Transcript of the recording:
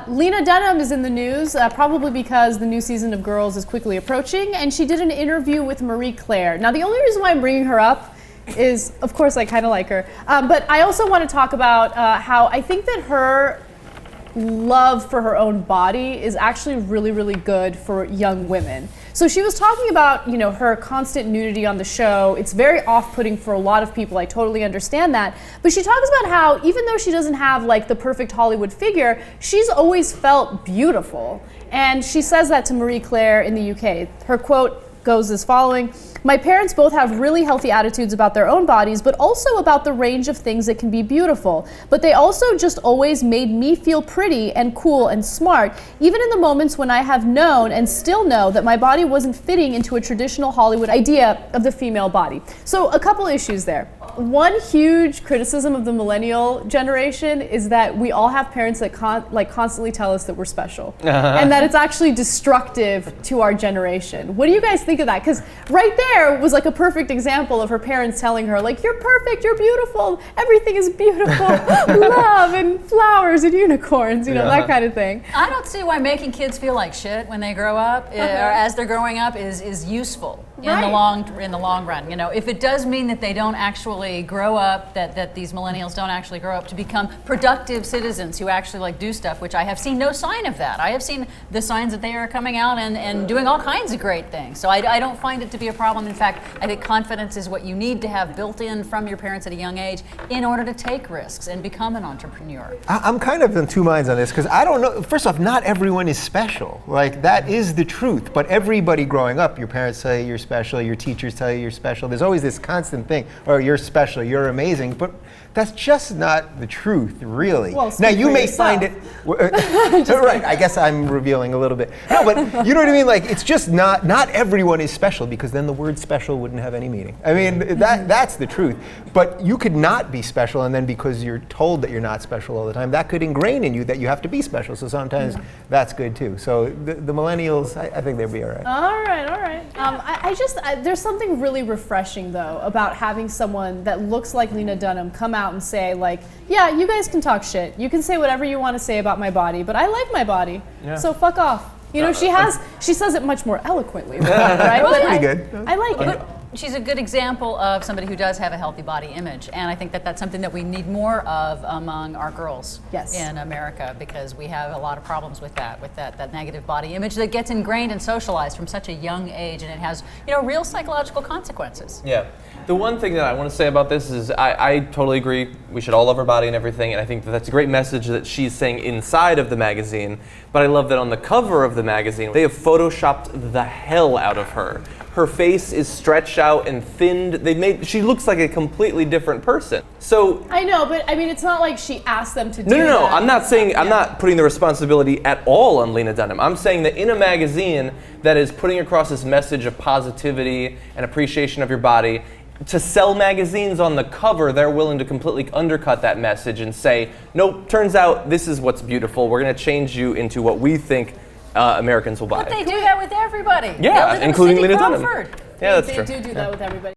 Lena Dunham is in the news, probably because the new season of Girls is quickly approaching, and she did an interview with Marie Claire. Now, the only reason why I'm bringing her up is, of course, I kind of like her, but I also want to talk about how I think that her love for her own body is actually really, really good for young women. So she was talking about, you know, her constant nudity on the show. It's very off-putting for a lot of people. I totally understand that. But she talks about how even though she doesn't have like the perfect Hollywood figure, she's always felt beautiful. And she says that to Marie Claire in the UK. Her quote goes as following: "My parents both have really healthy attitudes about their own bodies, but also about the range of things that can be beautiful. But they also just always made me feel pretty and cool and smart, even in the moments when I have known and still know that my body wasn't fitting into a traditional Hollywood idea of the female body." So a couple issues there. One huge criticism of the millennial generation is that we all have parents that constantly tell us that we're special, and that it's actually destructive to our generation. What do you guys think of that? Because right there was like a perfect example of her parents telling her, like, "You're perfect, you're beautiful, everything is beautiful, love and flowers and unicorns," you know, that kind of thing. I don't see why making kids feel like shit when they grow up, or as they're growing up, is useful in the long run. You know, if it does mean that they don't actually grow up, that these millennials don't actually grow up to become productive citizens who actually like do stuff, which I have seen no sign of that. I have seen the signs that they are coming out and doing all kinds of great things. So I don't find it to be a problem. In fact, I think confidence is what you need to have built in from your parents at a young age in order to take risks and become an entrepreneur. I'm kind of in two minds on this, because I don't know. First off, not everyone is special. Like, that is the truth. But everybody growing up, your parents tell you you're special, your teachers tell you you're special. There's always this constant thing, or you're special, you're amazing. But that's just not the truth, really. Well, now, you may yourself. find it, right, I guess I'm revealing a little bit. No, but you know what I mean? Like, it's just not everyone is special, because then the word special wouldn't have any meaning. I mean, that's the truth. But you could not be special, and then because you're told that you're not special all the time, that could ingrain in you that you have to be special. So sometimes that's good too. So the millennials, I think they'll be all right. All right. There's something really refreshing though about having someone that looks like Lena Dunham come out and say, like, "Yeah, you guys can talk shit. You can say whatever you want to say about my body, but I like my body. Yeah. So fuck off." You know, she says it much more eloquently, right? That's pretty good. I like it. She's a good example of somebody who does have a healthy body image, and I think that that's something that we need more of among our girls in America, because we have a lot of problems with that negative body image that gets ingrained and socialized from such a young age, and it has, you know, real psychological consequences. Yeah. The one thing that I want to say about this is I totally agree. We should all love our body and everything, and I think that's a great message that she's saying inside of the magazine, but I love that on the cover of the magazine, they have photoshopped the hell out of her. Her face is stretched out and thinned. She looks like a completely different person. So I know, but I mean, it's not like she asked them to do No. that. I'm not saying, I'm not putting the responsibility at all on Lena Dunham. I'm saying that in a magazine that is putting across this message of positivity and appreciation of your body, to sell magazines on the cover, they're willing to completely undercut that message and say, nope, turns out this is what's beautiful. We're going to change you into what we think Americans will buy. But they do that with everybody. Yeah, including Lena Dunham. Yeah, Yeah, that's they true. do that with everybody.